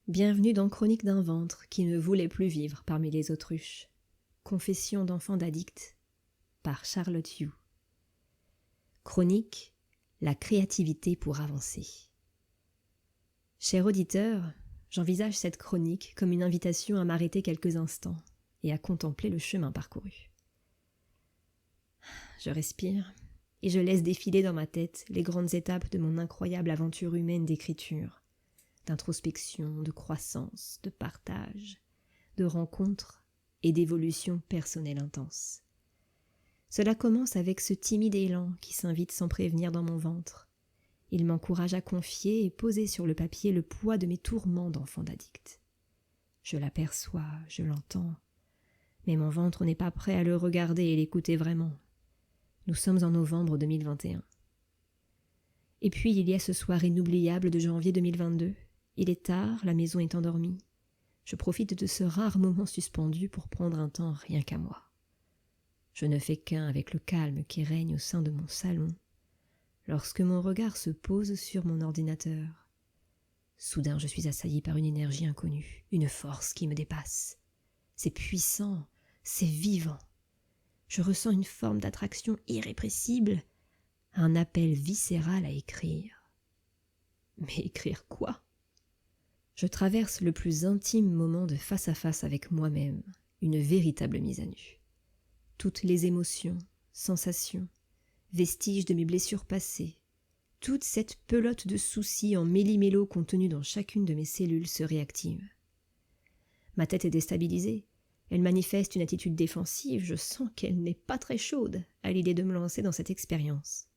Bienvenue dans Chronique d'un ventre qui ne voulait plus vivre parmi les autruches. Confession d'enfant d'addict par Charlotte Hugh. Chronique, la créativité pour avancer. Cher auditeur, j'envisage cette chronique comme une invitation à m'arrêter quelques instants et à contempler le chemin parcouru. Je respire et je laisse défiler dans ma tête les grandes étapes de mon incroyable aventure humaine d'écriture, d'introspection, de croissance, de partage, de rencontres et d'évolution personnelle intense. Cela commence avec ce timide élan qui s'invite sans prévenir dans mon ventre. Il m'encourage à confier et poser sur le papier le poids de mes tourments d'enfant d'addict. Je l'aperçois, je l'entends, mais mon ventre n'est pas prêt à le regarder et l'écouter vraiment. Nous sommes en novembre 2021. Et puis il y a ce soir inoubliable de janvier 2022. Il est tard, la maison est endormie. Je profite de ce rare moment suspendu pour prendre un temps rien qu'à moi. Je ne fais qu'un avec le calme qui règne au sein de mon salon, lorsque mon regard se pose sur mon ordinateur. Soudain, je suis assailli par une énergie inconnue, une force qui me dépasse. C'est puissant, c'est vivant. Je ressens une forme d'attraction irrépressible, un appel viscéral à écrire. Mais écrire quoi ? Je traverse le plus intime moment de face à face avec moi-même, une véritable mise à nu. Toutes les émotions, sensations, vestiges de mes blessures passées, toute cette pelote de soucis en méli-mélo contenue dans chacune de mes cellules se réactive. Ma tête est déstabilisée, elle manifeste une attitude défensive, je sens qu'elle n'est pas très chaude à l'idée de me lancer dans cette expérience.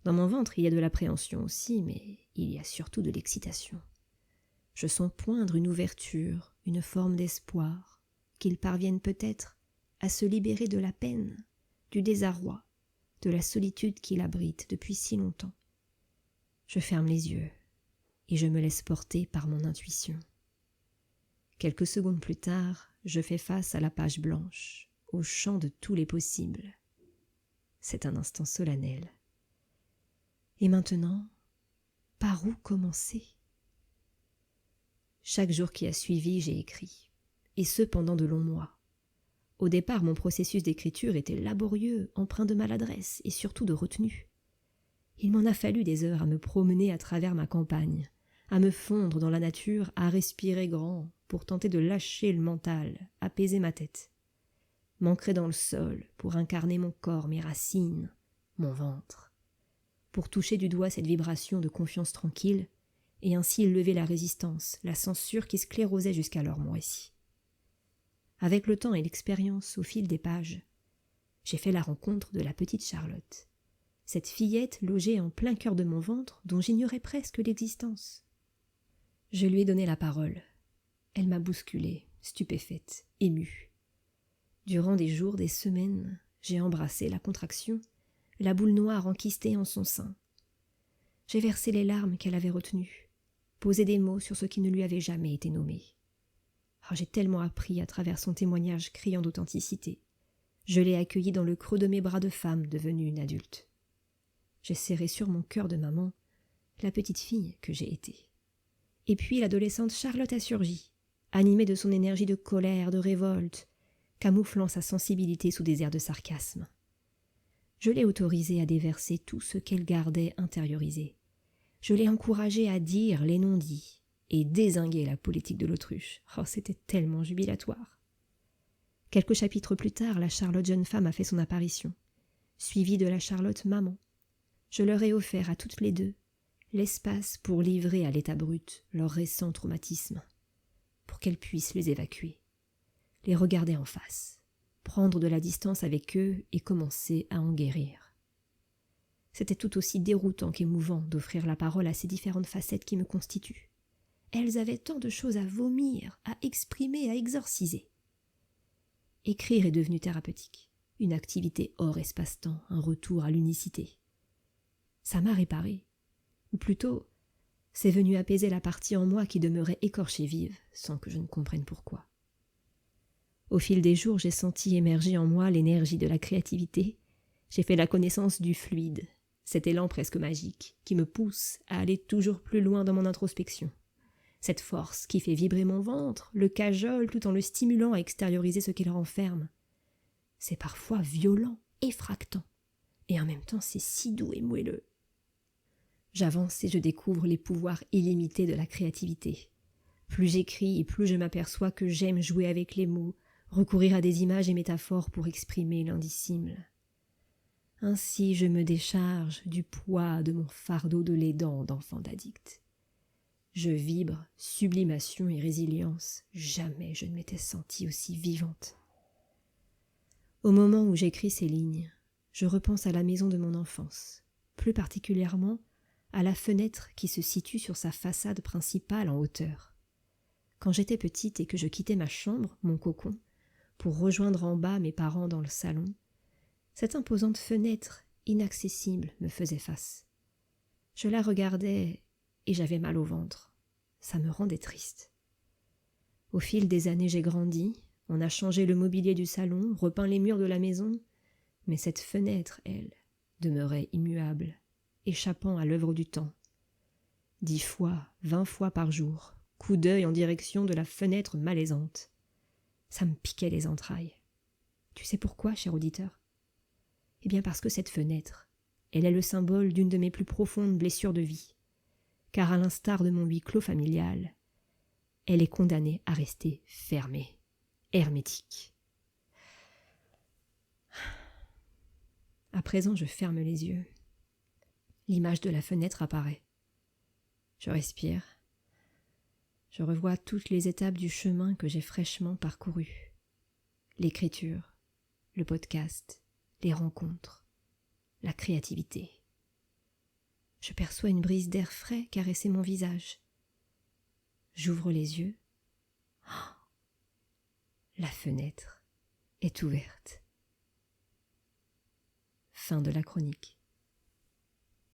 Dans mon ventre, il y a de l'appréhension aussi, mais il y a surtout de l'excitation. Je sens poindre une ouverture, une forme d'espoir, qu'ils parviennent peut-être à se libérer de la peine, du désarroi, de la solitude qui l'abrite depuis si longtemps. Je ferme les yeux et je me laisse porter par mon intuition. Quelques secondes plus tard, je fais face à la page blanche, au champ de tous les possibles. C'est un instant solennel. Et maintenant, par où commencer ? Chaque jour qui a suivi, j'ai écrit, et ce pendant de longs mois. Au départ, mon processus d'écriture était laborieux, empreint de maladresse et surtout de retenue. Il m'en a fallu des heures à me promener à travers ma campagne, à me fondre dans la nature, à respirer grand pour tenter de lâcher le mental, apaiser ma tête. M'ancrer dans le sol pour incarner mon corps, mes racines, mon ventre. Pour toucher du doigt cette vibration de confiance tranquille, et ainsi lever la résistance, la censure qui sclérosait jusqu'alors mon récit. Avec le temps et l'expérience au fil des pages, j'ai fait la rencontre de la petite Charlotte, cette fillette logée en plein cœur de mon ventre dont j'ignorais presque l'existence. Je lui ai donné la parole. Elle m'a bousculée, stupéfaite, émue. Durant des jours, des semaines, j'ai embrassé la contraction, la boule noire enquistée en son sein. J'ai versé les larmes qu'elle avait retenues, posé des mots sur ce qui ne lui avait jamais été nommé. J'ai tellement appris à travers son témoignage criant d'authenticité. Je l'ai accueillie dans le creux de mes bras de femme devenue une adulte. J'ai serré sur mon cœur de maman la petite fille que j'ai été. Et puis l'adolescente Charlotte a surgi, animée de son énergie de colère, de révolte, camouflant sa sensibilité sous des airs de sarcasme. Je l'ai autorisée à déverser tout ce qu'elle gardait intériorisé. Je l'ai encouragée à dire les non-dits et dézinguer la politique de l'autruche. C'était tellement jubilatoire. Quelques chapitres plus tard, la Charlotte jeune femme a fait son apparition, suivie de la Charlotte maman. Je leur ai offert à toutes les deux l'espace pour livrer à l'état brut leurs récents traumatismes, pour qu'elles puissent les évacuer, les regarder en face, prendre de la distance avec eux et commencer à en guérir. C'était tout aussi déroutant qu'émouvant d'offrir la parole à ces différentes facettes qui me constituent. Elles avaient tant de choses à vomir, à exprimer, à exorciser. Écrire est devenu thérapeutique, une activité hors espace-temps, un retour à l'unicité. Ça m'a réparée, ou plutôt, c'est venu apaiser la partie en moi qui demeurait écorchée vive, sans que je ne comprenne pourquoi. Au fil des jours, j'ai senti émerger en moi l'énergie de la créativité. J'ai fait la connaissance du fluide, cet élan presque magique qui me pousse à aller toujours plus loin dans mon introspection. Cette force qui fait vibrer mon ventre, le cajole tout en le stimulant à extérioriser ce qu'il renferme. C'est parfois violent, effractant, et en même temps c'est si doux et moelleux. J'avance et je découvre les pouvoirs illimités de la créativité. Plus j'écris et plus je m'aperçois que j'aime jouer avec les mots, recourir à des images et métaphores pour exprimer l'indicible. Ainsi je me décharge du poids de mon fardeau de l'aidant d'enfant d'addict. Je vibre, sublimation et résilience. Jamais je ne m'étais sentie aussi vivante. Au moment où j'écris ces lignes, je repense à la maison de mon enfance, plus particulièrement à la fenêtre qui se situe sur sa façade principale en hauteur. Quand j'étais petite et que je quittais ma chambre, mon cocon, pour rejoindre en bas mes parents dans le salon, cette imposante fenêtre inaccessible me faisait face. Je la regardais et j'avais mal au ventre. Ça me rendait triste. Au fil des années, j'ai grandi, on a changé le mobilier du salon, repeint les murs de la maison, mais cette fenêtre, elle, demeurait immuable, échappant à l'œuvre du temps. 10 fois, 20 fois par jour, coup d'œil en direction de la fenêtre malaisante. Ça me piquait les entrailles. Tu sais pourquoi, cher auditeur ? Eh bien parce que cette fenêtre, elle est le symbole d'une de mes plus profondes blessures de vie. Car à l'instar de mon huis clos familial, elle est condamnée à rester fermée, hermétique. À présent, je ferme les yeux. L'image de la fenêtre apparaît. Je respire. Je revois toutes les étapes du chemin que j'ai fraîchement parcouru. L'écriture, le podcast, les rencontres, la créativité. Je perçois une brise d'air frais caresser mon visage. J'ouvre les yeux. Oh, la fenêtre est ouverte. Fin de la chronique.